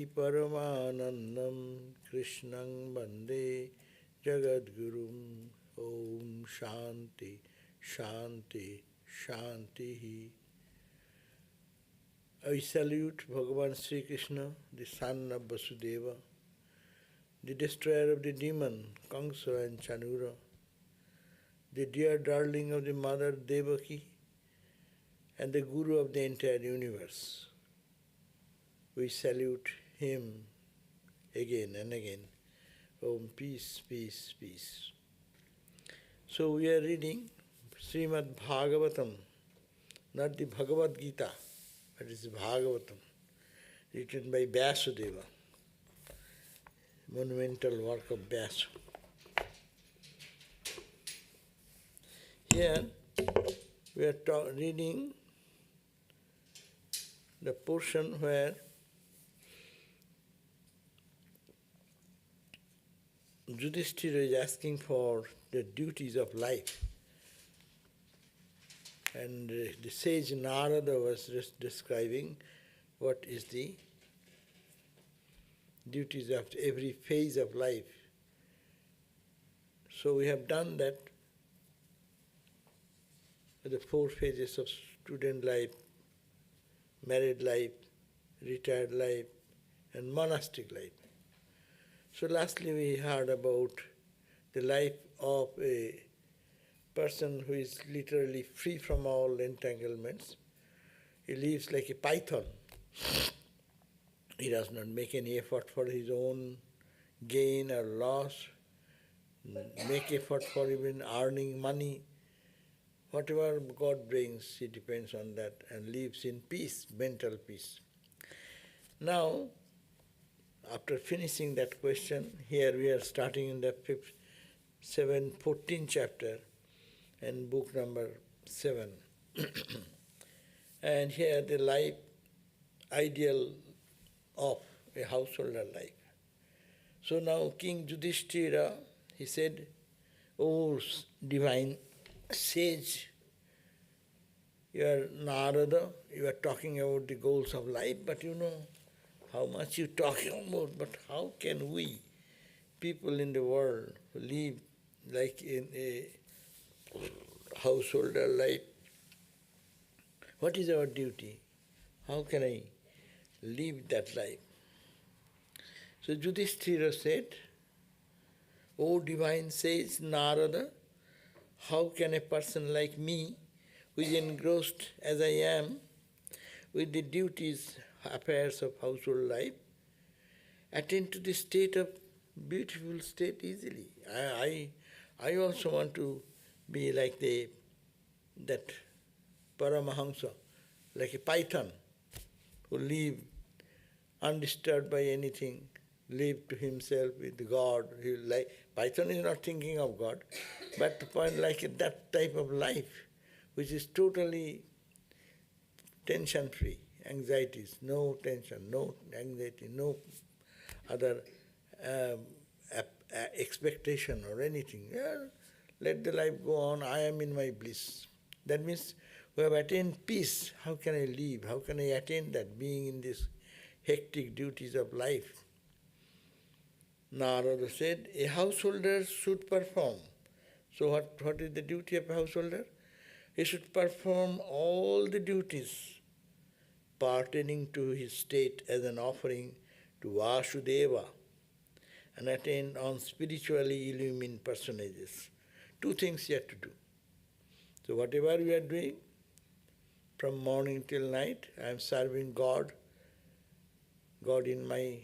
Paramanandam Krishnang Bande Jagadgurum Om Shanti Shanti Shanti. I salute Bhagavan Sri Krishna, the son of Vasudeva, the destroyer of the demon, Kamsa and Chanura, the dear darling of the mother Devaki, and the Guru of the entire universe. We salute him again and again. Om, peace, peace, peace. So we are reading Srimad Bhagavatam, not the Bhagavad Gita, but it's Bhagavatam, written by Vyasudeva, monumental work of Vyasa. Here we are reading the portion where Yudhishthira is asking for the duties of life. And the sage Narada was just describing what is the duties of every phase of life. So we have done that with the 4 phases of student life, married life, retired life, and monastic life. So lastly we heard about the life of a person who is literally free from all entanglements. He lives like a python. He does not make any effort for his own gain or loss, make effort for even earning money. Whatever God brings, he depends on that and lives in peace, mental peace. Now, after finishing that question, here we are starting in the 14th chapter and book number 7. And here the life ideal of a householder life. So now King Yudhishthira, he said, "O divine sage, you are Narada, you are talking about the goals of life, but you know how much you talking about, but how can we, people in the world, live like in a householder life? What is our duty? How can I live that life?" So Yudhishthira said, "O divine sage Narada, how can a person like me, who is engrossed as I am with the duties, affairs of household life, attain to the state of beautiful state easily? I also want to be like that Paramahamsa, like a python, who live undisturbed by anything, live to himself with God." Python is not thinking of God, but to find like that type of life, which is totally tension-free, anxieties, no tension, no anxiety, no other expectation or anything. Yeah, let the life go on, I am in my bliss. That means we have attained peace. How can I live? How can I attain that, being in these hectic duties of life? Narada said, a householder should perform. So what is the duty of a householder? He should perform all the duties pertaining to his state as an offering to Vasudeva and attain on spiritually illumined personages. 2 things he had to do. So whatever we are doing, from morning till night, I am serving God, God in my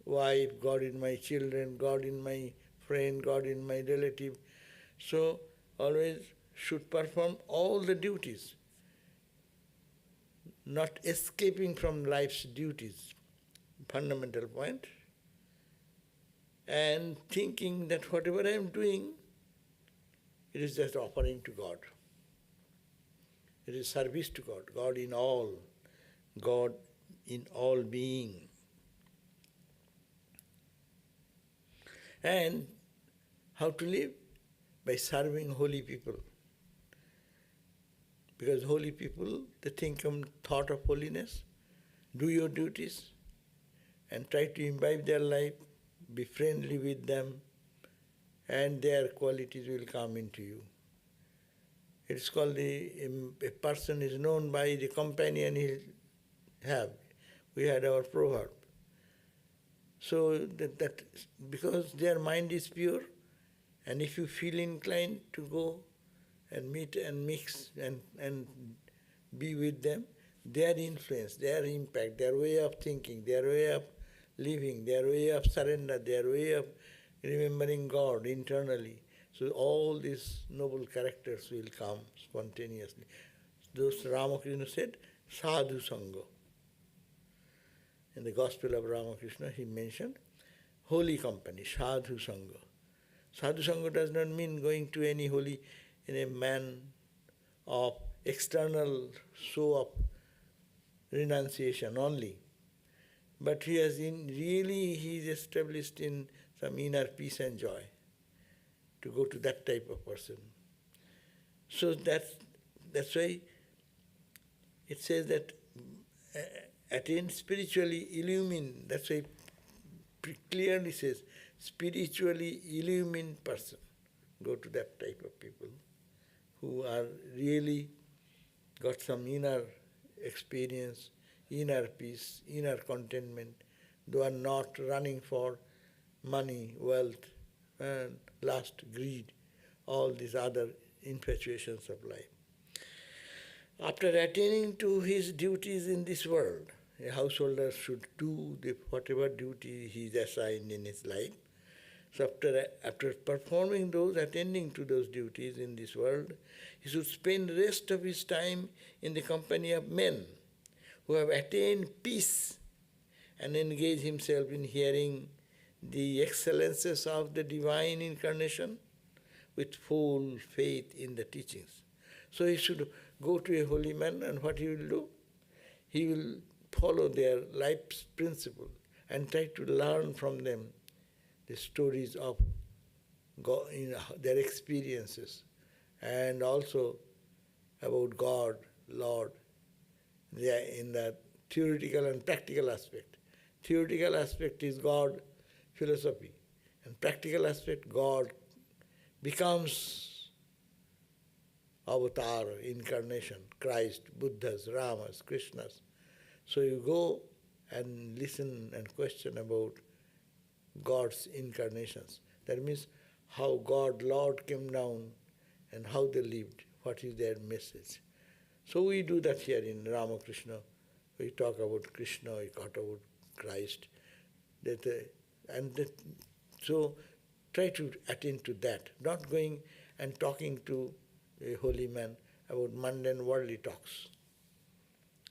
wife, God in my children, God in my friend, God in my relative. So always should perform all the duties, not escaping from life's duties, fundamental point, and thinking that whatever I am doing, it is just offering to God. It is service to God, God in all being. And how to live? By serving holy people. Because holy people, they think of thought of holiness. Do your duties. and try to imbibe their life, be friendly with them, and their qualities will come into you. It's called a person is known by the companion he have. We had our proverb. So that because their mind is pure, and if you feel inclined to go and meet and mix and be with them, their influence, their impact, their way of thinking, their way of living, their way of surrender, their way of remembering God internally. So all these noble characters will come spontaneously. Those Ramakrishna said, sadhu sangha. In the Gospel of Ramakrishna, he mentioned holy company, sadhu sangha. Sadhu sangha does not mean going to any holy, in a man of external show of renunciation only. But he is established in some inner peace and joy to go to that type of person. So that's why it says that attain spiritually illumined. That's why it clearly says spiritually illumined person. Go to that type of people who are really got some inner experience, inner peace, inner contentment. They are not running for money, wealth, and lust, greed, all these other infatuations of life. After attaining to his duties in this world, a householder should do whatever duty he is assigned in his life. So after performing those, attending to those duties in this world, he should spend the rest of his time in the company of men who have attained peace and engage himself in hearing the excellences of the divine incarnation with full faith in the teachings. So he should go to a holy man, and what he will do? He will follow their life's principle and try to learn from them the stories of God, their experiences, and also about God, Lord, in the theoretical and practical aspect. Theoretical aspect is God, philosophy, and practical aspect, God becomes avatar, incarnation, Christ, Buddhas, Ramas, Krishnas. So you go and listen and question about God's incarnations. That means how God, Lord came down and how they lived, what is their message. So we do that here in Ramakrishna. We talk about Krishna, we talk about Christ. So try to attend to that, not going and talking to a holy man about mundane worldly talks.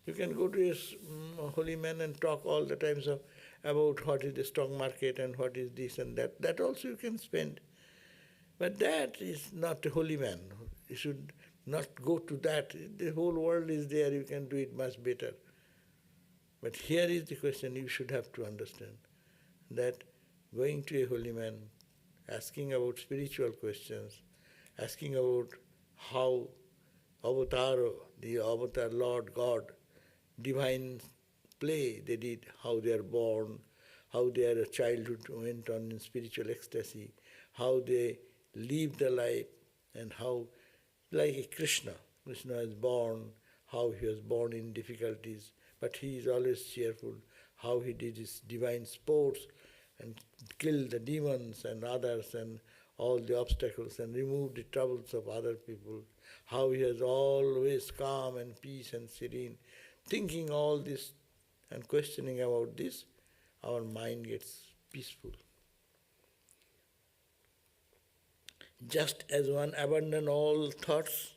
You can go to a holy man and talk all the times about what is the stock market and what is this and that. That also you can spend. But that is not a holy man. You should not go to that. The whole world is there, you can do it much better. But here is the question you should have to understand, that going to a holy man, asking about spiritual questions, asking about how the avatar Lord God, divine play they did, how they are born, how their childhood went on in spiritual ecstasy, how they lived the life, and how, like a Krishna is born, how he was born in difficulties, but he is always cheerful, how he did his divine sports and killed the demons and others and all the obstacles and removed the troubles of other people, how he is always calm and peace and serene. Thinking all this and questioning about this, our mind gets peaceful. Just as one abandons all thoughts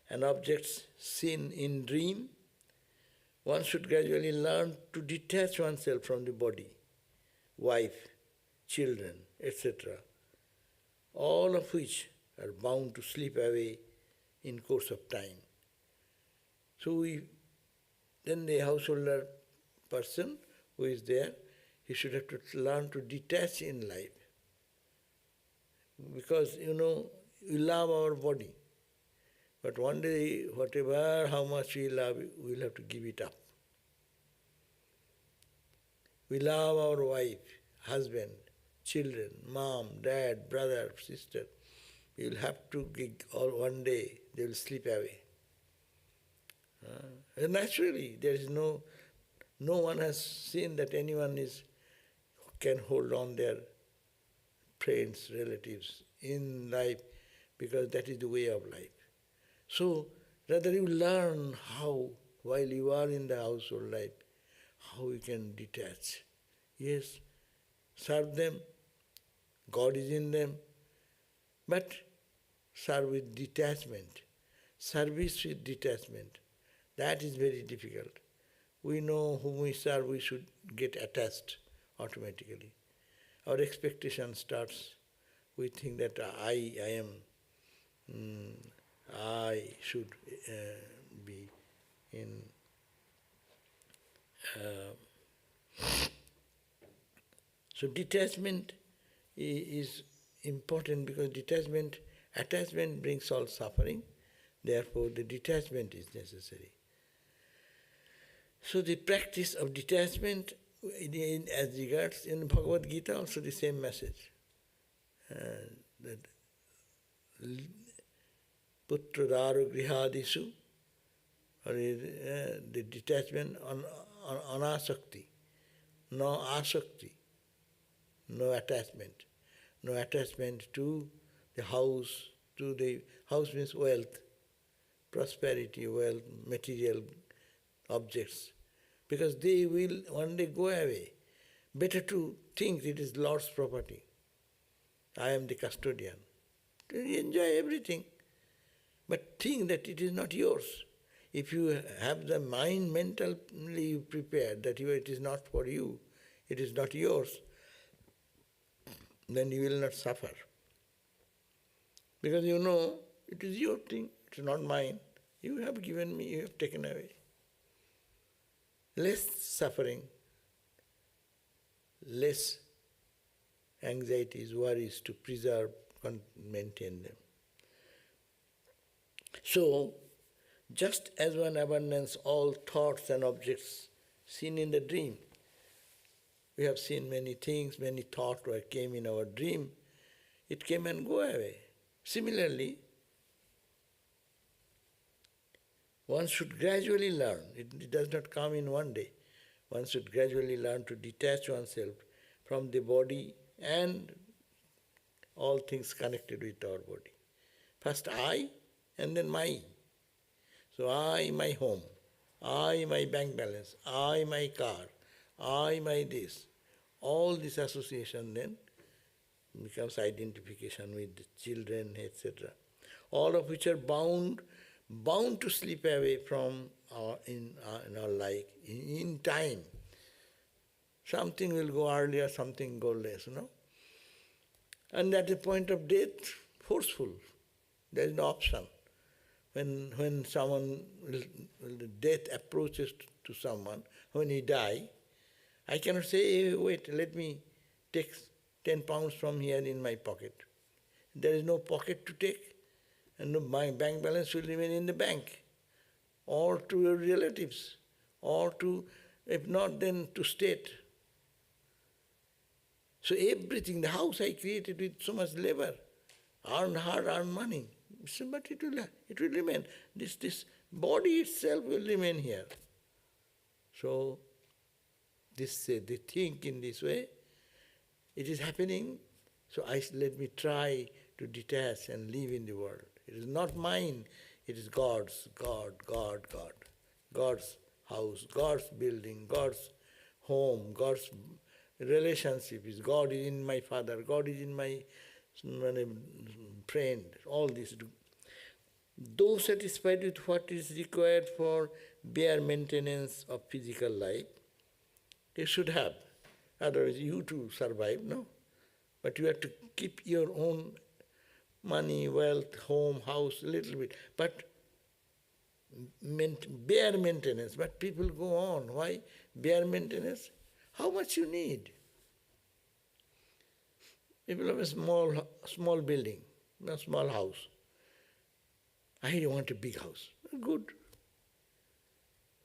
and objects seen in dream, one should gradually learn to detach oneself from the body, wife, children, etc., all of which are bound to slip away in course of time. So then the householder person who is there, he should have to learn to detach in life. Because, we love our body. But one day, how much we love, we'll have to give it up. We love our wife, husband, children, mom, dad, brother, sister. We will have to gig, or one day they will slip away. And naturally, there is no one has seen that anyone can hold on their friends, relatives in life, because that is the way of life. So, rather you learn how, while you are in the household life, how you can detach. Yes, serve them, God is in them, but serve with detachment. Service with detachment. That is very difficult. We know whom we serve, we should get attached automatically. Our expectation starts. We think that I should be in. So detachment is important, because attachment brings all suffering. Therefore, the detachment is necessary. So the practice of detachment, as regards in Bhagavad Gita, also the same message. That putradaru grihadishu, or the detachment on anasakti, no asakti, no attachment. No attachment to the house, house means wealth, prosperity, wealth, material objects, because they will one day go away. Better to think it is Lord's property. I am the custodian. Enjoy everything, but think that it is not yours. If you have the mind mentally prepared that it is not for you, it is not yours, then you will not suffer. Because you know it is your thing, it is not mine. You have given me, you have taken away. Less suffering, less anxieties, worries to preserve and maintain them. So, just as one abundance all thoughts and objects seen in the dream, we have seen many things, many thoughts came in our dream, it came and go away. Similarly, one should gradually learn. It does not come in one day. One should gradually learn to detach oneself from the body and all things connected with our body. First I, and then my. So I, my home. I, my bank balance. I, my car. I, my this. All this association then becomes identification with the children, etc. All of which are bound to slip away from in our life, in time. Something will go earlier, something go less, And at the point of death, forceful. There is no option. When death approaches to someone, when he die, I cannot say, hey, wait, let me take 10 pounds from here in my pocket. There is no pocket to take, and my bank balance will remain in the bank, or to your relatives, or to, if not, then to state. So everything, the house I created with so much labor, hard-earned money, but it will remain. This body itself will remain here. So they think in this way, it is happening, so let me try to detach and live in the world. It is not mine, it is God's, God. God's house, God's building, God's home, God's relationship is God is in my father, God is in my friend, all this. Though satisfied with what is required for bare maintenance of physical life, you should have. Otherwise you too survive, no? But you have to keep your own money, wealth, home, house, a little bit. But bare maintenance. But people go on. Why bare maintenance? How much you need? People have a small building, a small house. I want a big house. Good.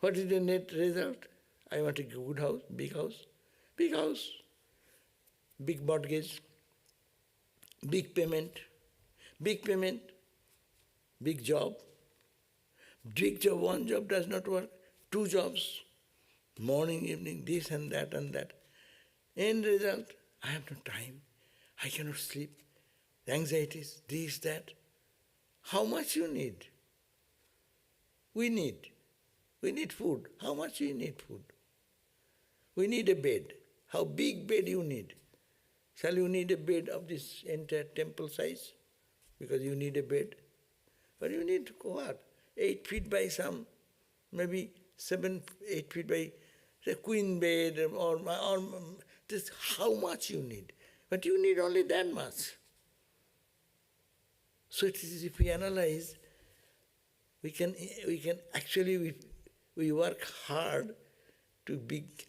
What is the net result? I want a good house, big house. Big house, big mortgage, big payment, big payment, big job. Big job, one job does not work, two jobs, morning, evening, this and that and that. End result, I have no time, I cannot sleep, anxieties, this, that. How much you need? We need food. How much you need food? We need a bed. How big bed you need? Shall you need a bed of this entire temple size? Because you need a bed. But you need what? 8 feet by some, maybe 7, 8 feet by a queen bed or this, how much you need. But you need only that much. So it is, if we analyze, we can actually, we work hard to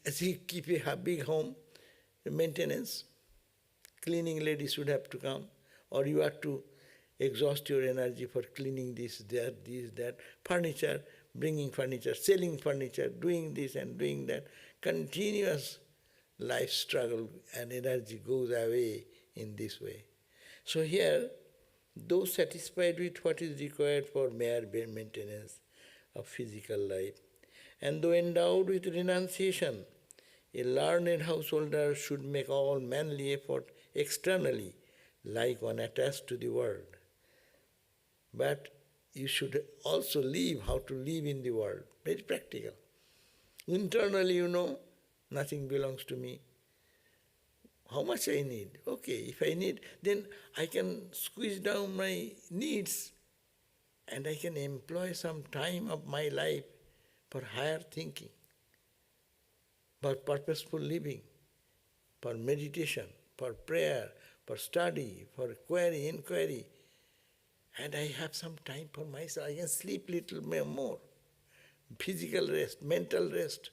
as you keep a big home, the maintenance, cleaning lady should have to come, or you have to exhaust your energy for cleaning this, that, furniture, bringing furniture, selling furniture, doing this and doing that. Continuous life struggle and energy goes away in this way. So here, though satisfied with what is required for mere maintenance of physical life, and though endowed with renunciation, a learned householder should make all manly effort externally, like one attached to the world. But you should also live how to live in the world, very practical. Internally, nothing belongs to me. How much I need? Okay, if I need, then I can squeeze down my needs and I can employ some time of my life for higher thinking, for purposeful living, for meditation, for prayer, for study, for inquiry. And I have some time for myself. I can sleep little more. Physical rest, mental rest.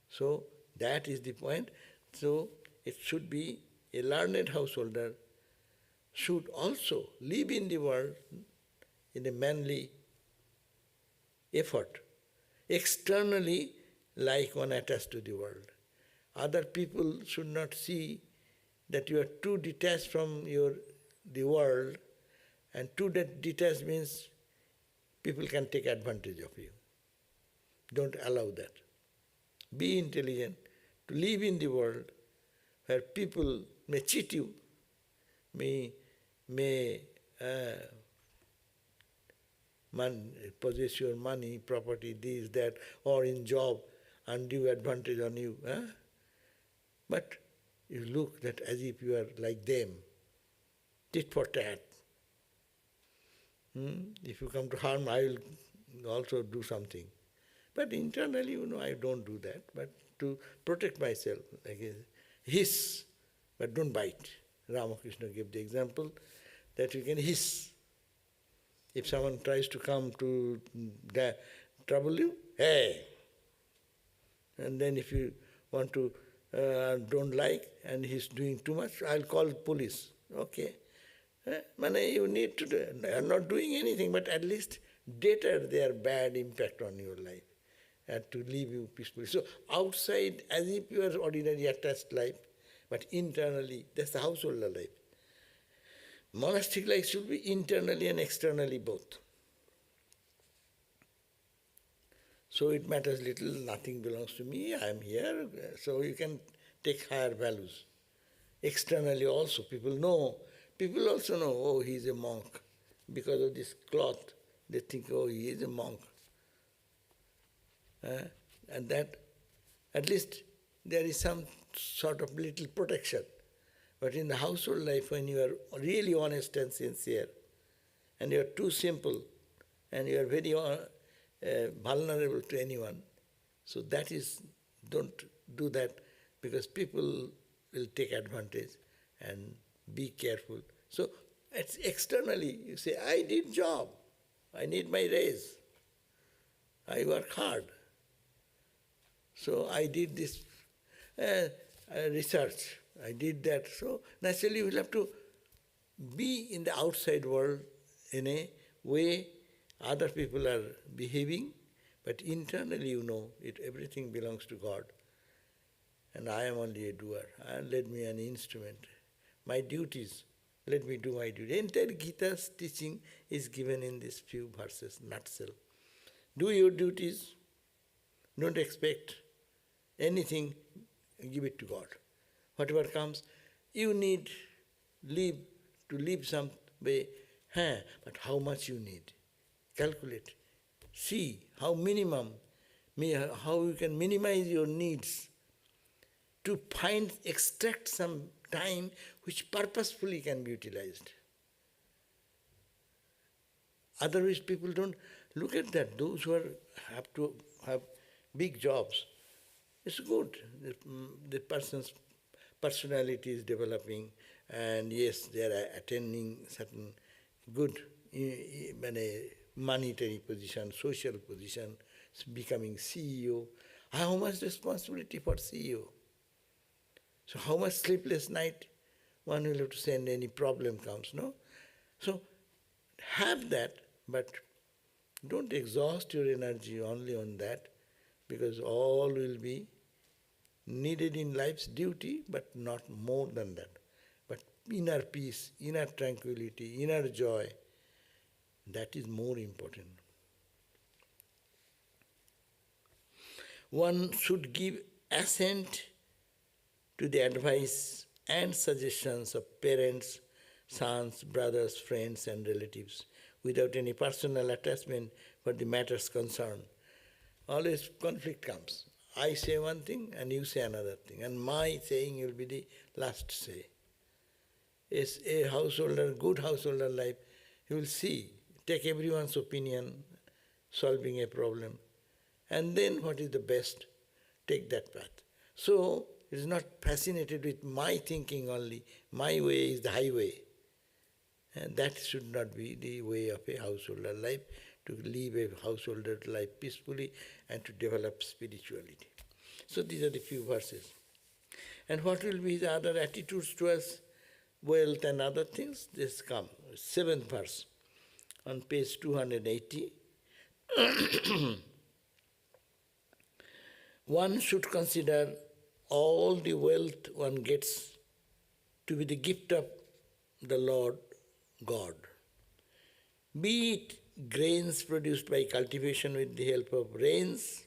So that is the point. So it should be a learned householder should also live in the world in a manly effort. Externally, like one attached to the world. Other people should not see that you are too detached from the world, and too detached means people can take advantage of you. Don't allow that. Be intelligent to live in the world where people may cheat you, may possess your money, property, this, that, or in job, undue advantage on you. But you look that as if you are like them, tit for tat. If you come to harm, I will also do something. But internally, I don't do that. But to protect myself, like hiss, but don't bite. Ramakrishna gave the example that you can hiss. If someone tries to come to trouble you, hey! And then if you want to, don't like, and he's doing too much, I'll call police. Okay. You need to do, they are not doing anything, but at least deter their bad impact on your life and to leave you peacefully. So outside, as if you are ordinary attached life, but internally, that's the householder life. Monastic life should be internally and externally both. So it matters little, nothing belongs to me, I am here, so you can take higher values. Externally also, people also know, oh, he is a monk. Because of this cloth, they think, oh, he is a monk. And that, at least there is some sort of little protection. But in the household life, when you are really honest and sincere, and you are too simple, and you are very vulnerable to anyone, so that is, don't do that, because people will take advantage, and be careful. So it's externally, you say, I did job, I need my raise, I work hard. So I did this research, I did that. So naturally you will have to be in the outside world in a way other people are behaving, but internally everything belongs to God. and I am only a doer. And let me an instrument. My duties, let me do my duty. Entire Gita's teaching is given in these few verses, nutshell. Do your duties, don't expect anything, give it to God. Whatever comes, you need to live some way, but how much you need? Calculate. See how how you can minimize your needs to extract some time which purposefully can be utilized. Otherwise people don't look at that. Those who have to have big jobs, it's good. The person's personality is developing, and yes, they are attaining certain good monetary position, social position, becoming CEO. How much responsibility for CEO? So how much sleepless night one will have to send any problem comes, no? So have that, but don't exhaust your energy only on that, because all will be needed in life's duty, but not more than that. But inner peace, inner tranquility, inner joy, that is more important. One should give assent to the advice and suggestions of parents, sons, brothers, friends and relatives without any personal attachment for the matters concerned. Always conflict comes. I say one thing and you say another thing, and my saying will be the last say. As a householder, good householder life, you will see, take everyone's opinion, solving a problem, and then what is the best, take that path. So, it is not fascinated with my thinking only, my way is the highway. And that should not be the way of a householder life, to live a householder life peacefully and to develop spirituality. So these are the few verses. And what will be the other attitudes towards wealth and other things? This come. 7th verse on page 280. One should consider all the wealth one gets to be the gift of the Lord God. Be it grains produced by cultivation with the help of rains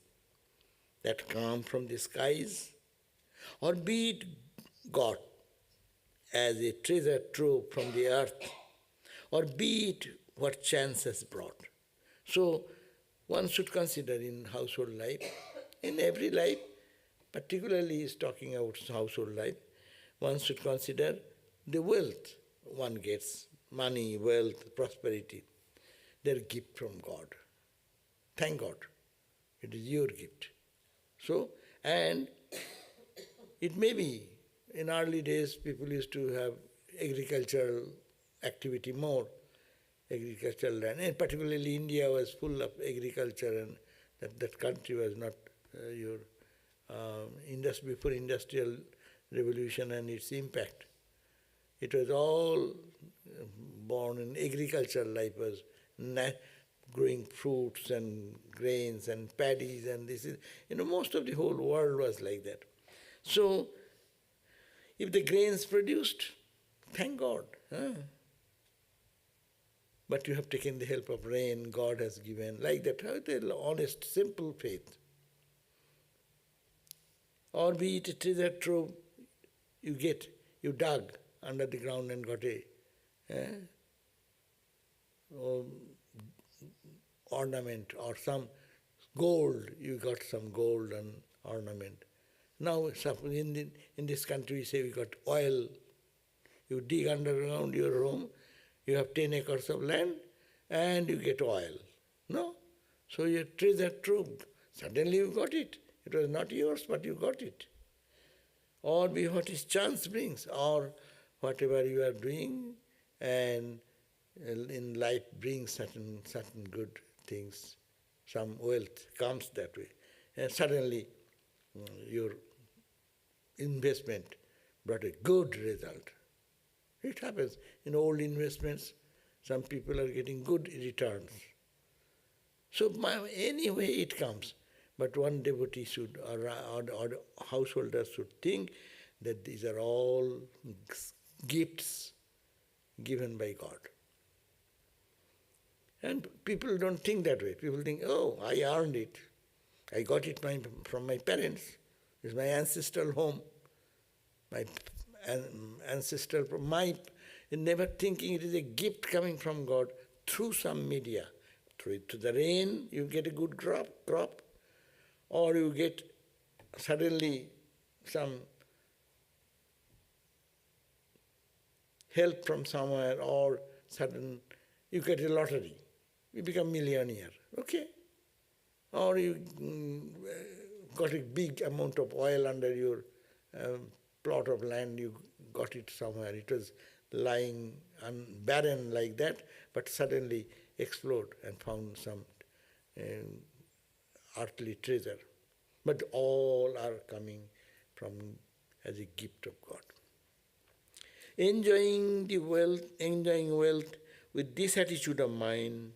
that come from the skies, or be it got as a treasure trove from the earth, or be it what chance has brought. So one should consider in household life, in every life, particularly he is talking about household life, one should consider the wealth one gets, money, wealth, prosperity. They're gift from God. Thank God. It is your gift. So, and it may be, in early days people used to have agricultural activity more, agricultural land, and particularly India was full of agriculture, and that country was not before industrial revolution and its impact. It was all born in agricultural life, was growing fruits and grains and paddies, and this is, most of the whole world was like that. So, if the grains produced, thank God. But you have taken the help of rain, God has given, like that. How the honest, simple faith. Or be it a treasure trove you dug under the ground and got a ornament, or some gold, you got some gold and ornament. Now, in this country, we say we got oil. You dig underground your home, you have 10 acres of land, and you get oil. No? So your treasure trove, suddenly you got it. It was not yours, but you got it. Or be what is chance brings, or whatever you are doing, and in life brings certain good things. Some wealth comes that way. And suddenly your investment brought a good result. It happens. In old investments, some people are getting good returns. So anyway it comes. But one devotee should, or householder should think that these are all gifts given by God. And people don't think that way. People think, oh, I earned it. I got it from my parents. It's my ancestral home. My ancestral, never thinking it is a gift coming from God through some media. Through the rain, you get a good crop, or you get suddenly some help from somewhere, or sudden you get a lottery, you become millionaire, okay? Or you got a big amount of oil under your plot of land, you got it somewhere, it was lying barren like that, but suddenly explode and found some earthly treasure. But all are coming from as a gift of God. Enjoying wealth with this attitude of mind,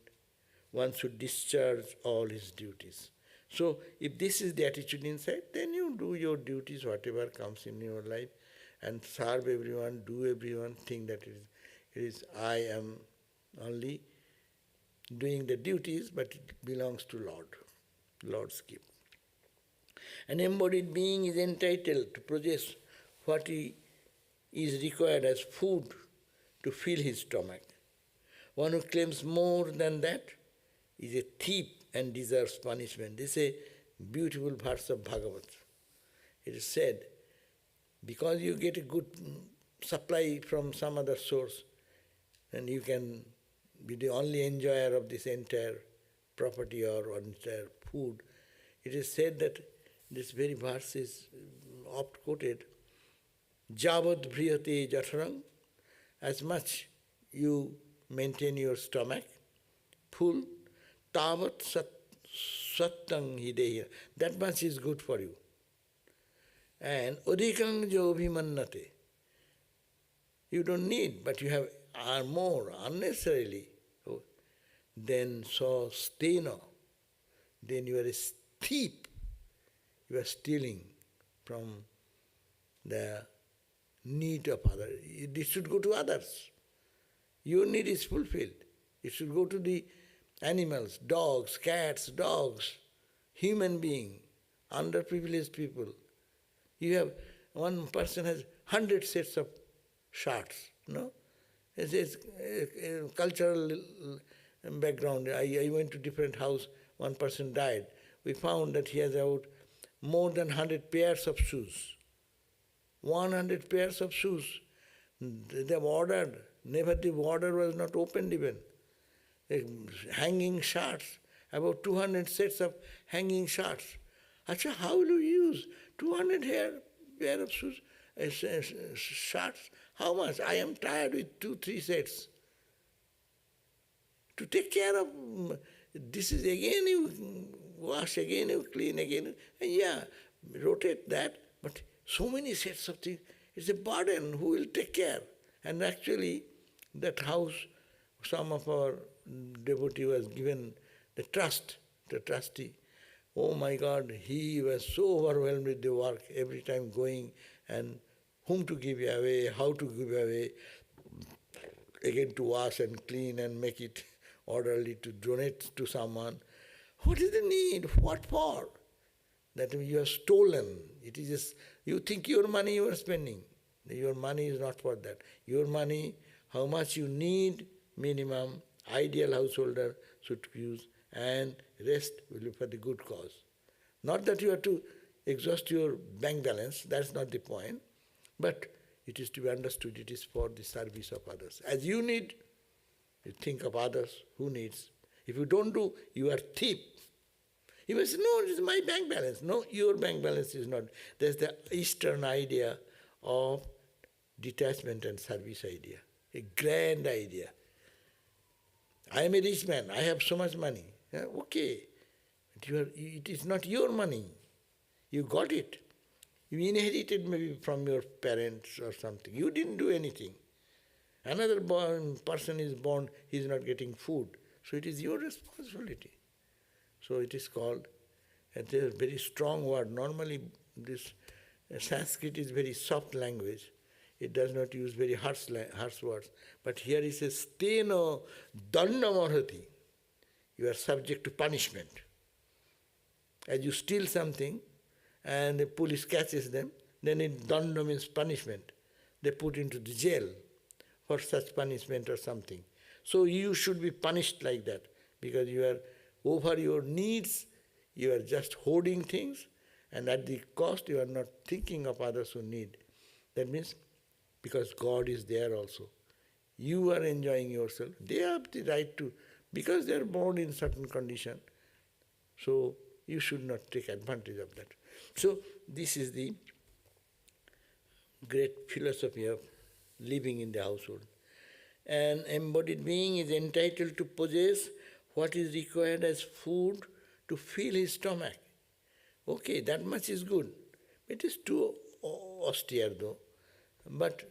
one should discharge all his duties. So if this is the attitude inside, then you do your duties, whatever comes in your life, and serve everyone, do everyone, think that it is I am only doing the duties, but it belongs to Lord's gift. An embodied being is entitled to possess what he is required as food to fill his stomach. One who claims more than that is a thief and deserves punishment. This is a beautiful verse of Bhagavatam. It is said, because you get a good supply from some other source, and you can be the only enjoyer of this entire property or entire food. It is said that this very verse is oft quoted, Javad vriyate jatarang, as much you maintain your stomach full, tavat sattang hideya, that much is good for you. And odikang jo abhimannate, you don't need, but you are more unnecessarily. Then so steno, then you are a thief. You are stealing from the need of others. It should go to others. Your need is fulfilled. It should go to the animals, dogs, cats, dogs, human being, underprivileged people. You have, one person has 100 sets of shirts, no? It's a cultural background. I went to different house, one person died. We found that he has about more than 100 pairs of shoes. 100 pairs of shoes. They have ordered. Never the order was not opened even. Hanging shirts. About 200 sets of hanging shirts. Achha, how will you use 200 pair of shoes, shirts? How much? I am tired with 2-3 sets. To take care of, this is again you wash, again you clean, again, and yeah, rotate that, but so many sets of things, it's a burden. Who will take care? And actually, that house, some of our devotee was given the trustee. Oh my God, he was so overwhelmed with the work, every time going and whom to give away, how to give away, again to wash and clean and make it orderly, to donate to someone. What is the need? What for? That you have stolen. It is just, you think your money you are spending. Your money is not for that. Your money, how much you need, minimum, ideal householder should use, and rest will be for the good cause. Not that you have to exhaust your bank balance, that's not the point, but it is to be understood, it is for the service of others. As you need, you think of others, who needs. If you don't do, you are thief. You may say, no, it is my bank balance. No, your bank balance is not. There's the Eastern idea of detachment and service idea, a grand idea. I am a rich man, I have so much money. Yeah, okay, but it is not your money. You got it. You inherited maybe from your parents or something. You didn't do anything. Another person is born, he is not getting food. So it is your responsibility. So it is called And it's a very strong word. Normally, this Sanskrit is very soft language. It does not use very harsh words. But here it says, steno dandamarhati. You are subject to punishment. As you steal something and the police catches them, then it danda means punishment. They put into the jail for such punishment or something. So you should be punished like that because you are over your needs, you are just hoarding things, and at the cost you are not thinking of others who need. That means because God is there also. You are enjoying yourself. They have the right to, because they are born in certain condition. So you should not take advantage of that. So this is the great philosophy of living in the household. An embodied being is entitled to possess what is required as food to fill his stomach. Okay, that much is good. It is too austere though. But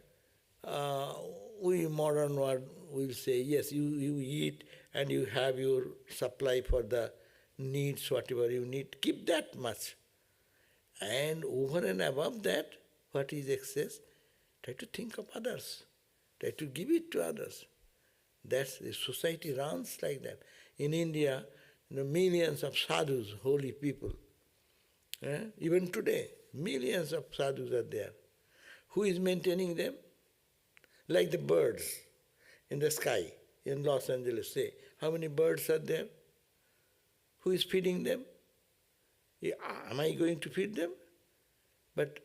we modern world will say, yes, you eat and you have your supply for the needs, whatever you need. Keep that much. And over and above that, what is excess? Try to think of others. Try to give it to others. That's the society runs like that. In India, millions of sadhus, holy people. Even today, millions of sadhus are there. Who is maintaining them? Like the birds in the sky in Los Angeles. Say, how many birds are there? Who is feeding them? Am I going to feed them? But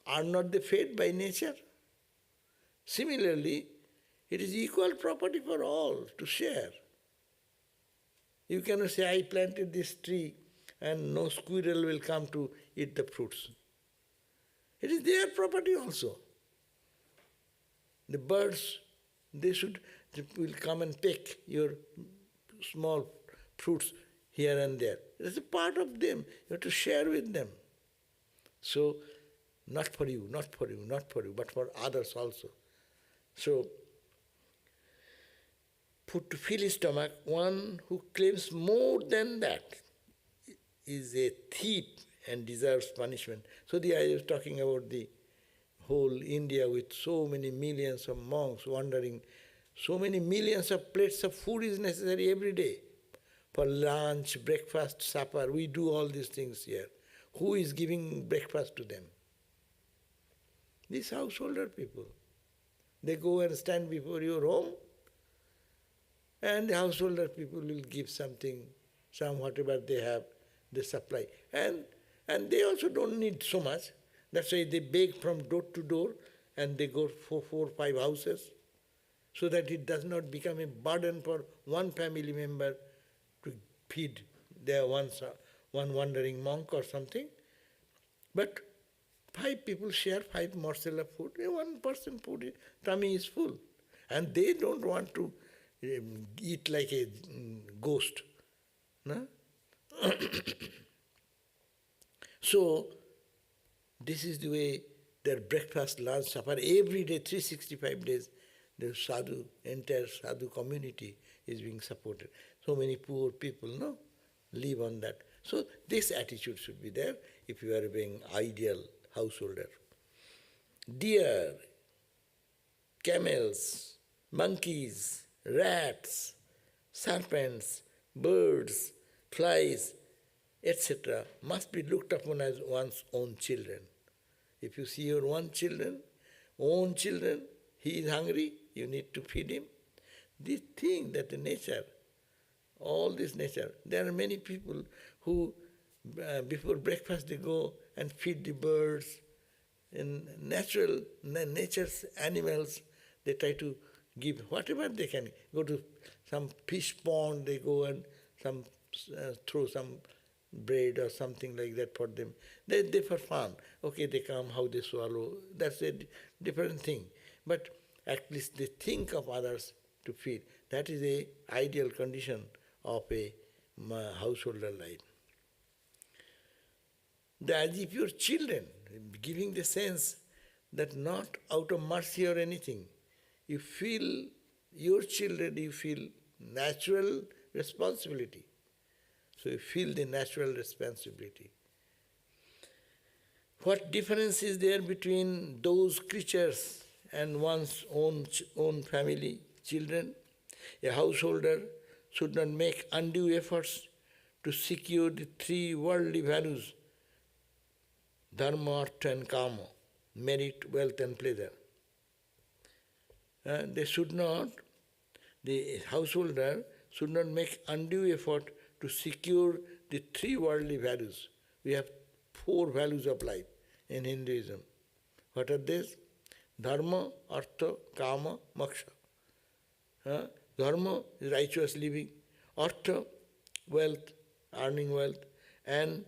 are not they fed by nature? Similarly, it is equal property for all to share. You cannot say, I planted this tree and no squirrel will come to eat the fruits. It is their property also. The birds, they will come and pick your small fruits here and there. It's a part of them. You have to share with them. So, not for you, not for you, not for you, but for others also. So, to fill his stomach, one who claims more than that is a thief and deserves punishment. So I was talking about the whole India with so many millions of monks wandering, so many millions of plates of food is necessary every day. For lunch, breakfast, supper, we do all these things here. Who is giving breakfast to them? These householder people. They go and stand before your home, and the householder people will give something, some whatever they have, they supply. And they also don't need so much. That's why they beg from door to door, and they go for 4 or 5 houses, so that it does not become a burden for one family member to feed their one wandering monk or something. But 5 people share 5 morsels of food. One person food, tummy is full. And they don't want to eat like a ghost. No? So, this is the way their breakfast, lunch, supper, every day, 365 days, the sadhu, entire sadhu community is being supported. So many poor people, no, live on that. So this attitude should be there if you are being ideal householder. Deer, camels, monkeys, rats, serpents, birds, flies, etc. must be looked upon as one's own children. If you see your own children, he is hungry, you need to feed him. This thing that the nature, all this nature, there are many people who before breakfast they go and feed the birds, and nature's animals, they try to give whatever they can. Go to some fish pond, they go and throw some bread or something like that for them. They for fun. Okay, they come, how they swallow, that's a different thing. But at least they think of others to feed. That is a ideal condition of a householder life. As if your children, giving the sense that not out of mercy or anything, you feel your children, you feel natural responsibility. So you feel the natural responsibility. What difference is there between those creatures and one's own family, children? A householder should not make undue efforts to secure the three worldly values, dharma, artha and kama, merit, wealth and pleasure. The householder should not make undue effort to secure the three worldly values. We have four values of life in Hinduism. What are these? Dharma, artha, kama, moksha. Dharma is righteous living, artha, wealth, earning wealth, and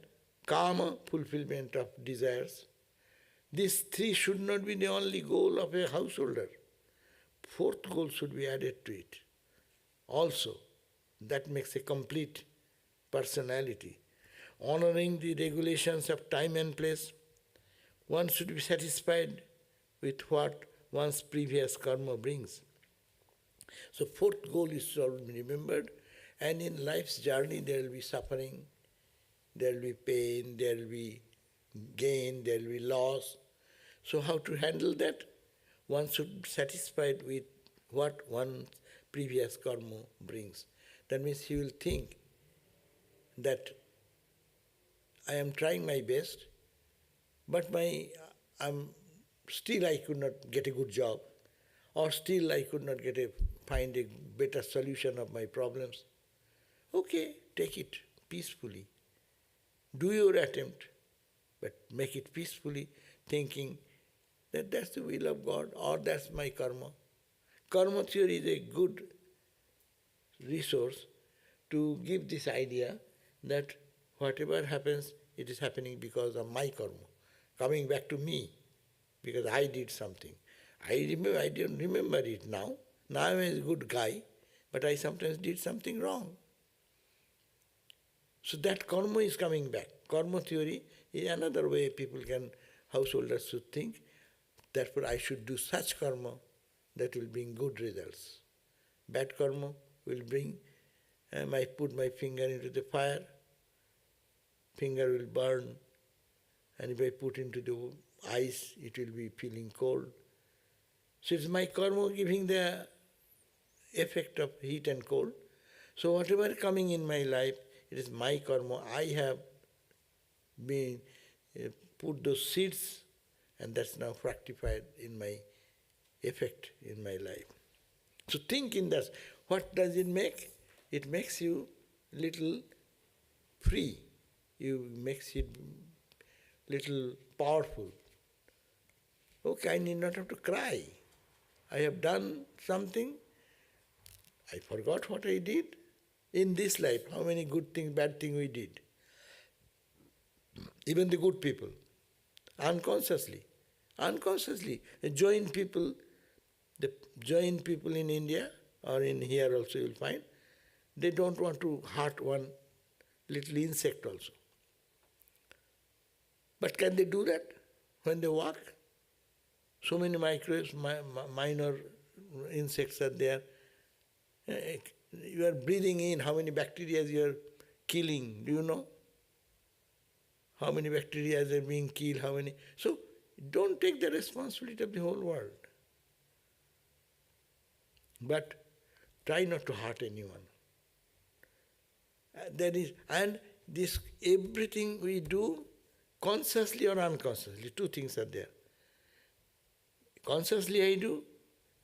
kama, fulfillment of desires. These three should not be the only goal of a householder. Fourth goal should be added to it. Also, that makes a complete personality. Honoring the regulations of time and place, one should be satisfied with what one's previous karma brings. So fourth goal is to be remembered, and in life's journey there will be suffering, there will be pain, there will be gain, there will be loss. So how to handle that? One should be satisfied with what one's previous karma brings. That means he will think that I am trying my best, but still I could not get a good job, or still I could not find a better solution of my problems. Okay, take it peacefully. Do your attempt, but make it peacefully, thinking that that's the will of God, or that's my karma. Karma theory is a good resource to give this idea that whatever happens, it is happening because of my karma, coming back to me, because I did something. I don't remember it now. Now I'm a good guy, but I sometimes did something wrong. So that karma is coming back. Karma theory is another way householders should think. Therefore, I should do such karma that will bring good results. Bad karma will bring, I put my finger into the fire, finger will burn, and if I put into the ice, it will be feeling cold. So it's my karma giving the effect of heat and cold. So whatever coming in my life, it is my karma. I have been put those seeds, and that's now fructified in my effect in my life. So think in that. What does it make? It makes you little free. It makes it little powerful. Okay, I need not have to cry. I have done something. I forgot what I did. In this life, how many good things, bad things we did. Even the good people, unconsciously. The Jain people in India, or in here also you will find, they don't want to hurt one little insect also. But can they do that when they walk? So many microbes, minor insects are there. You are breathing in, how many bacteria you are killing, do you know? How many bacteria are being killed, how many? So don't take the responsibility of the whole world. But try not to hurt anyone. And this everything we do, consciously or unconsciously, two things are there. Consciously I do,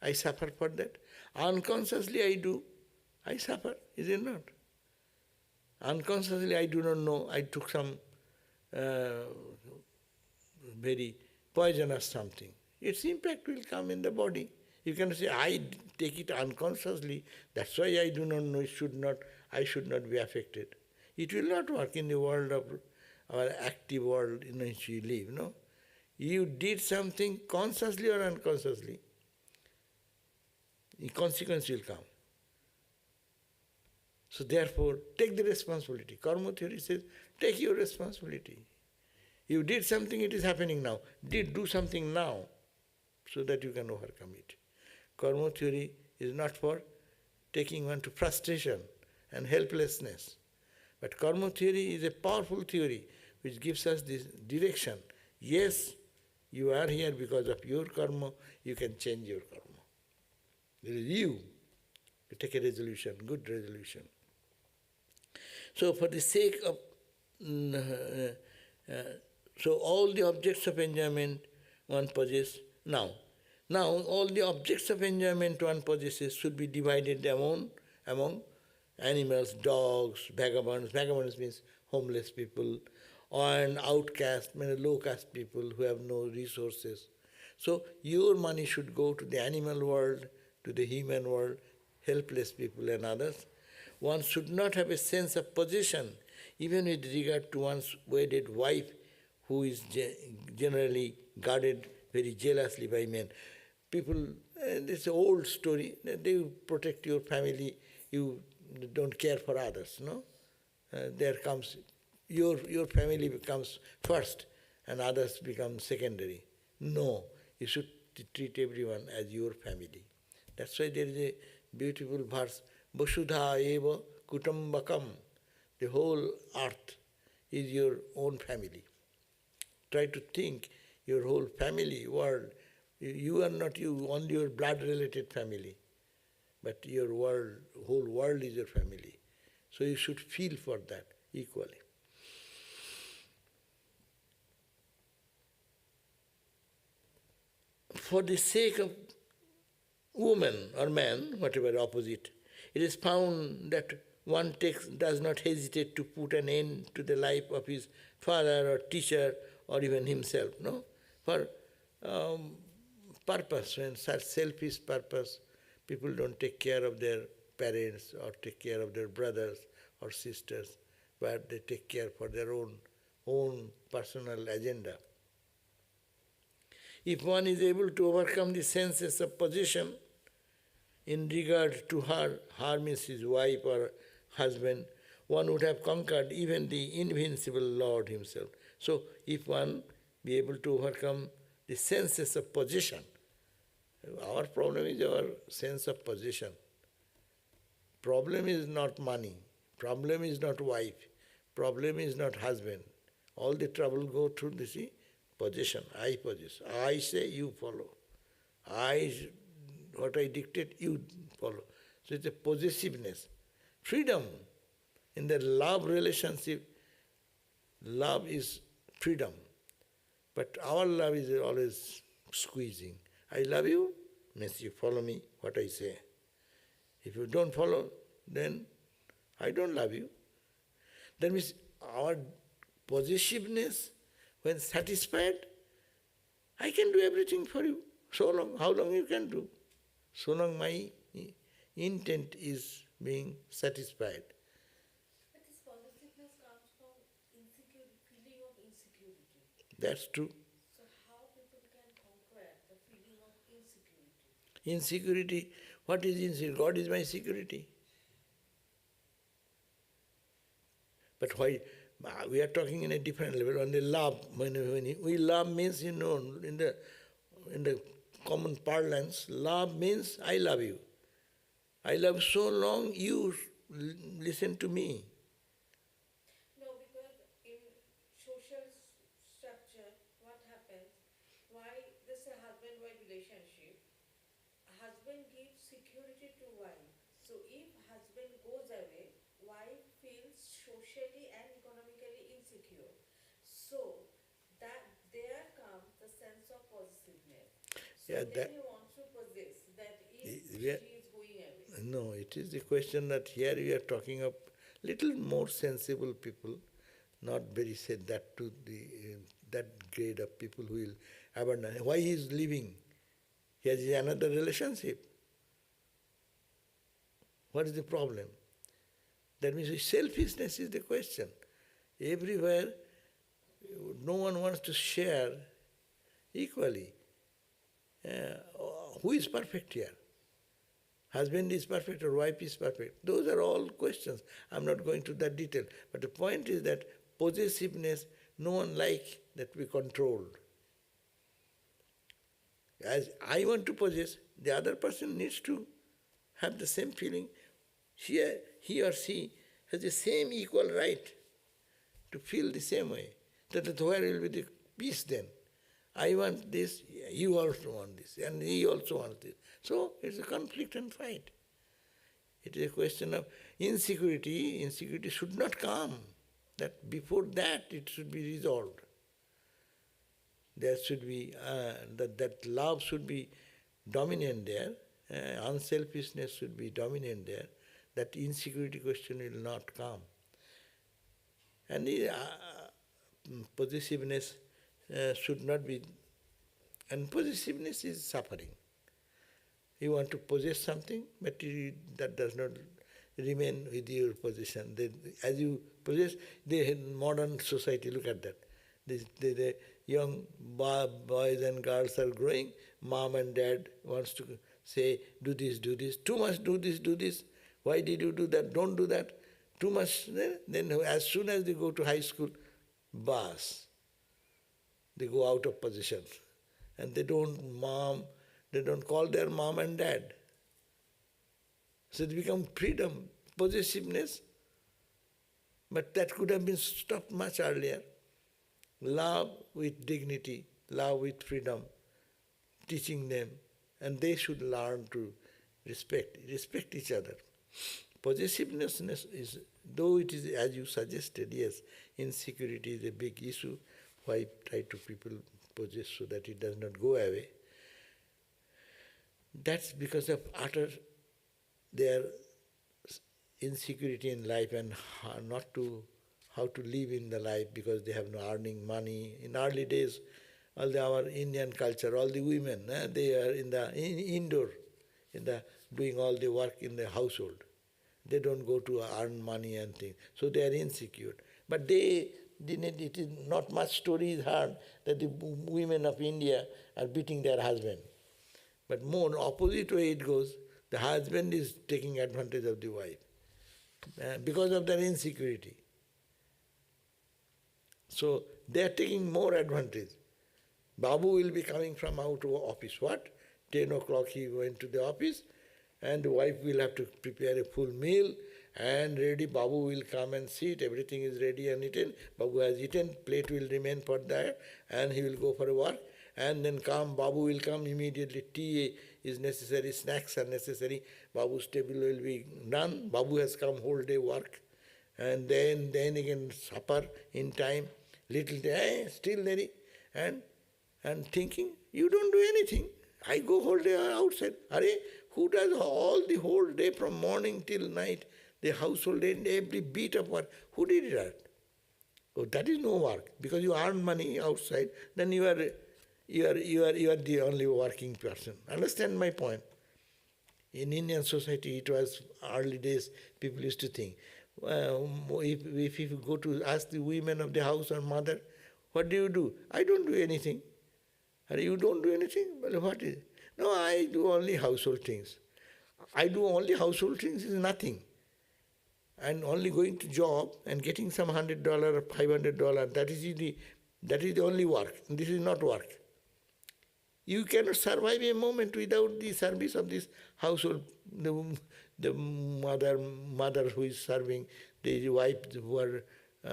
I suffer for that. Unconsciously I do, I suffer, is it not? Unconsciously I do not know, I took some very poisonous something. Its impact will come in the body. You can say, I take it unconsciously, that's why I do not know, I should not be affected. It will not work in the world of our active world in which we live, no? You did something consciously or unconsciously, the consequence will come. So therefore, take the responsibility. Karma theory says, take your responsibility. You did something, it is happening now. Do something now so that you can overcome it. Karma theory is not for taking one to frustration and helplessness. But karma theory is a powerful theory which gives us this direction. Yes, you are here because of your karma, you can change your karma. It is you. You take a resolution, good resolution. So for the sake of, so all the objects of enjoyment one possesses now. Now all the objects of enjoyment one possesses should be divided among animals, dogs, vagabonds. Vagabonds means homeless people, and outcasts, low caste people who have no resources. So your money should go to the animal world, to the human world, helpless people and others. One should not have a sense of possession, even with regard to one's wedded wife, who is generally guarded very jealously by men. People, it's an old story, they protect your family, you don't care for others, no? There comes, your family becomes first and others become secondary. No, you should treat everyone as your family. That's why there is a beautiful verse, Vasudha eva kutumbakam. The whole earth is your own family. Try to think your whole family, world. You are not you, only your blood-related family. But your world, whole world is your family. So you should feel for that equally. For the sake of woman or man, whatever opposite, it is found that one does not hesitate to put an end to the life of his father or teacher or even himself, no? For purpose, when such selfish purpose, people don't take care of their parents or take care of their brothers or sisters, but they take care for their own personal agenda. If one is able to overcome the senses of possession in regard to her means his wife or husband, one would have conquered even the invincible Lord himself. So if one be able to overcome the senses of possession, our problem is our sense of possession. Problem is not money, problem is not wife, problem is not husband. All the trouble go through this possession. I possess. I say, you follow. What I dictate, you follow. So it's a possessiveness. Freedom. In the love relationship, love is freedom. But our love is always squeezing. I love you, means you follow me, what I say. If you don't follow, then I don't love you. That means our possessiveness, when satisfied, I can do everything for you. So long, how long you can do? So long my intent is being satisfied. But this possessiveness comes from feeling of insecurity. That's true. So how people can conquer the feeling of insecurity? Insecurity, what is insecurity? God is my security. But why? We are talking in a different level. On the love, when we love means, in the common parlance, love means I love you. I love so long you listen to me. No, because in social structure, what happens? Why this is a husband-wife relationship? Husband gives security to wife. So if husband goes away, wife feels socially and economically insecure. So that there comes the sense of possessiveness. So Yeah, then he wants to possess that if she is going away. No, it is the question that here we are talking of little more sensible people, not very said that to the that grade of people who will abandon. Why he is leaving? He has another relationship. What is the problem? That means selfishness is the question. Everywhere, no one wants to share equally. Who is perfect here? Husband is perfect or wife is perfect? Those are all questions. I'm not going to that detail. But the point is that possessiveness, no one likes that we controlled. As I want to possess, the other person needs to have the same feeling. He or she has the same equal right to feel the same way. That where will be the peace then? I want this, you also want this, and he also wants this. So it's a conflict and fight. It is a question of insecurity. Insecurity should not come. That before that it should be resolved. There should be, that love should be dominant there, unselfishness should be dominant there, that insecurity question will not come. And the, possessiveness should not be, and possessiveness is suffering. You want to possess something, but that does not remain with your possession. As you possess, the modern society, look at that. The young boys and girls are growing, mom and dad wants to say, do this, too much, do this, why did you do that, don't do that, too much. Then as soon as they go to high school, bas, they go out of position. And they don't call their mom and dad. So it becomes freedom, possessiveness, but that could have been stopped much earlier. Love with dignity, love with freedom, teaching them, and they should learn to respect each other. Possessiveness is, though it is as you suggested, yes, insecurity is a big issue. Why try to people possess so that it does not go away? That's because of utter their insecurity in life and how to live in the life, because they have no earning money. In early days, all our Indian culture, all the women, they are in the indoor, doing all the work in the household. They don't go to earn money and things. So they are insecure. But it is not much story is heard that the women of India are beating their husband. But more opposite way it goes, the husband is taking advantage of the wife because of their insecurity. So they are taking more advantage. Babu will be coming from out of office. What? 10 o'clock he went to the office, and the wife will have to prepare a full meal, and ready, Babu will come and sit, everything is ready and eaten. Babu has eaten, plate will remain for there, and he will go for a work. And then Babu will come immediately, tea is necessary, snacks are necessary, Babu's table will be done, Babu has come whole day work, and then again supper in time, little day, still ready, and thinking, you don't do anything, I go whole day outside. Who does all the whole day from morning till night, the household and every bit of work, who did that? Oh, that is no work, because you earn money outside, then you are the only working person. Understand my point? In Indian society, it was early days, people used to think, if you go to ask the women of the house or mother, what do? I don't do anything. You don't do anything? Well, what is it? No, I do only household things. I do only household things is nothing. And only going to job and getting some $100 or $500, that is the only work. This is not work. You cannot survive a moment without the service of this household. The mother who is serving, the wife who are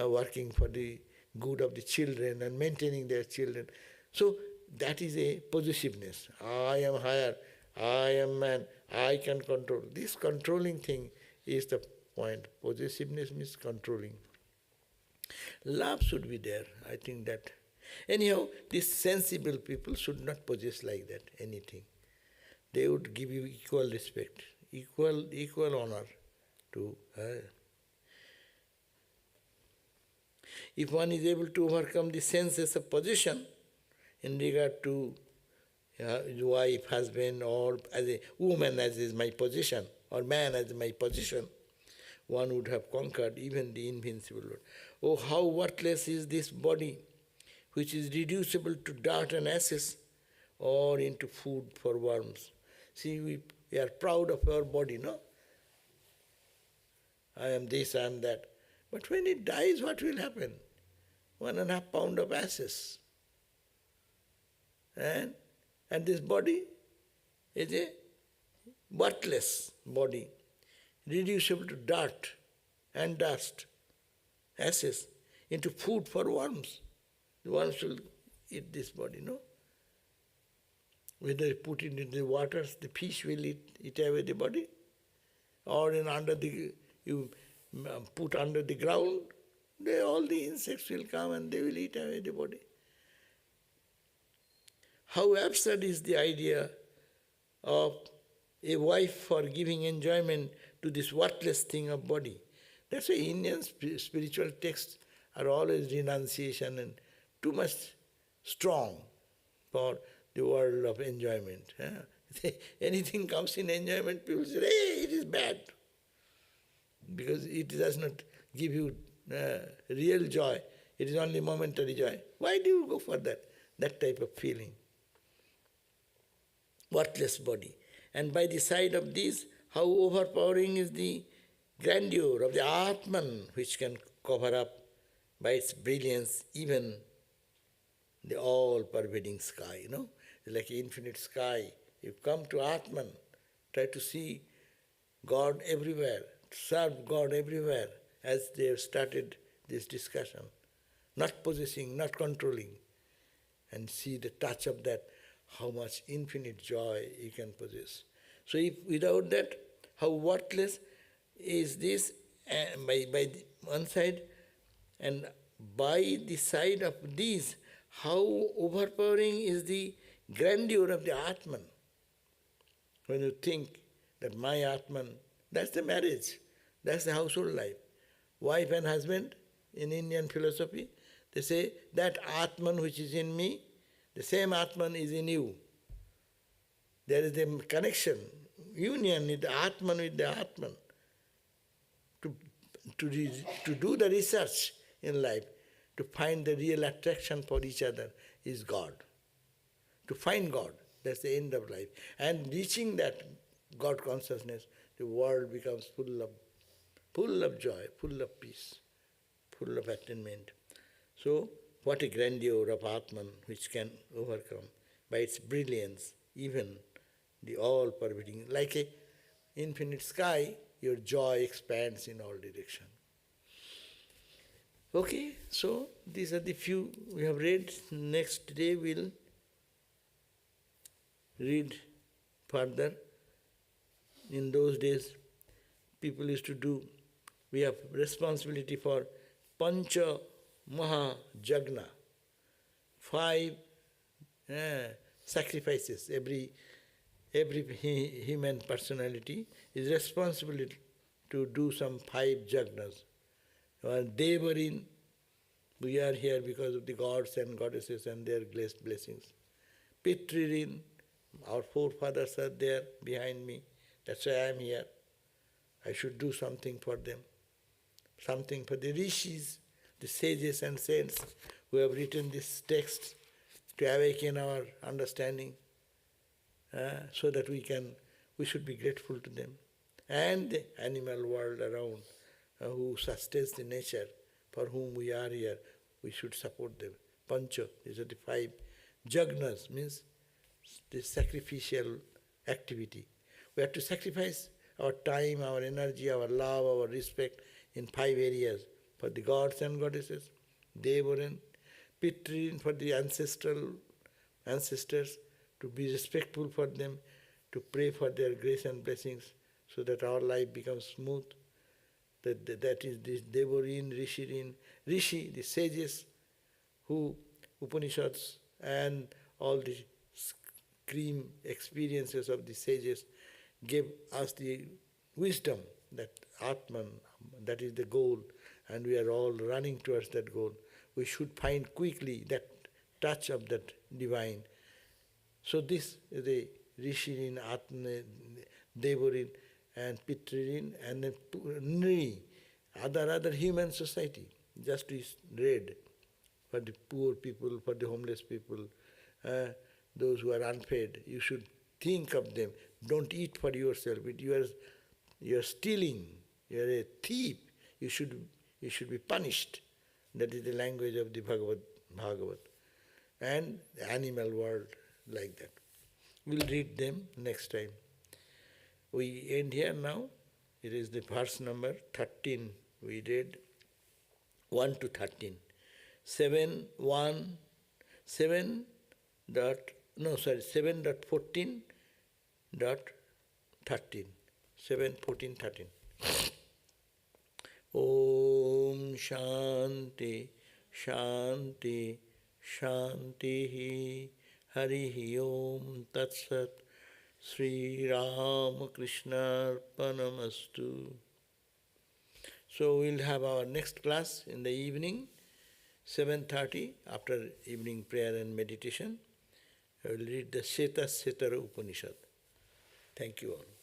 working for the good of the children and maintaining their children. So that is a possessiveness. I am higher, I am man, I can control. This controlling thing is the point. Possessiveness means controlling. Love should be there. I think that. Anyhow, these sensible people should not possess like that anything. They would give you equal respect, equal honor to her. If one is able to overcome the senses of possession in regard to wife, husband, or as a woman as is my possession, or man as my possession, one would have conquered even the invincible Lord. Oh, how worthless is this body, which is reducible to dirt and ashes, or into food for worms. See, we are proud of our body, no? I am this, I am that. But when it dies, what will happen? 1.5 pound of ashes. And this body is a worthless body, reducible to dirt. and dust, ashes, into food for worms. The worms will eat this body, no? Whether you put it into the waters, the fish will eat away the body, or you put under the ground, all the insects will come and they will eat away the body. How absurd is the idea of a wife for giving enjoyment to this worthless thing of body. That's why Indian spiritual texts are always renunciation and too much strong for the world of enjoyment. Anything comes in enjoyment, people say, hey, it is bad. Because it does not give you real joy. It is only momentary joy. Why do you go for that type of feeling? Worthless body. And by the side of this, how overpowering is the grandeur of the Atman, which can cover up by its brilliance even the all-pervading sky, It's like an infinite sky. You come to Atman, try to see God everywhere, serve God everywhere, as they have started this discussion. Not possessing, not controlling, and see the touch of that, how much infinite joy you can possess. So if without that, how worthless is this by one side, and by the side of these, how overpowering is the grandeur of the Atman. When you think that my Atman, that's the marriage, that's the household life. Wife and husband, in Indian philosophy, they say that Atman which is in me, the same Atman is in you. There is a connection, union with the Atman with the Atman. To do the research in life, to find the real attraction for each other is God. To find God, that's the end of life. And reaching that God consciousness, the world becomes full of joy, full of peace, full of attainment. So, what a grandeur of Atman which can overcome by its brilliance even the all-pervading. Like an infinite sky, your joy expands in all directions. Okay, so these are the few we have read. Next day we'll read further. In those days, people used to do, we have responsibility for Pancha Maha Jagna, 5 sacrifices. Every human personality is responsible to do some 5 jagnas. Devarin, we are here because of the gods and goddesses and their blessings. Pitririn, our forefathers are there behind me. That's why I am here. I should do something for them. Something for the rishis, the sages and saints who have written this text to awaken our understanding, so that we should be grateful to them. And the animal world around, who sustains the nature, for whom we are here, we should support them. Pancha, these are the 5 jagnas, means the sacrificial activity. We have to sacrifice our time, our energy, our love, our respect in 5 areas. For the gods and goddesses, Devaran, Pitrin, for the ancestors, to be respectful for them, to pray for their grace and blessings, so that our life becomes smooth. That is this Devarin, Rishirin. Rishi, the sages, who Upanishads and all the cream experiences of the sages gave us the wisdom that Atman, that is the goal, and we are all running towards that goal. We should find quickly that touch of that divine. So this is the Rishirin, Atman, Devarin, and Pitririn, and Nri, other human society, just is read for the poor people, for the homeless people, those who are unfed. You should think of them. Don't eat for yourself. You are stealing. You are a thief. You should be punished. That is the language of the Bhagavat. And the animal world like that. We'll read them next time. We end here now. It is the verse number 13 We read 1 to 13. 7, 1, 7 dot, no sorry, 7.14 dot 13. 7, 14, 13. Om Shanti, Shanti, Shanti, Harihi Om Tat Sat, Sri Ramakrishna Arpanamastu. So we'll have our next class in the evening, 7:30, after evening prayer and meditation. I will read the Seta Setara Upanishad. Thank you all.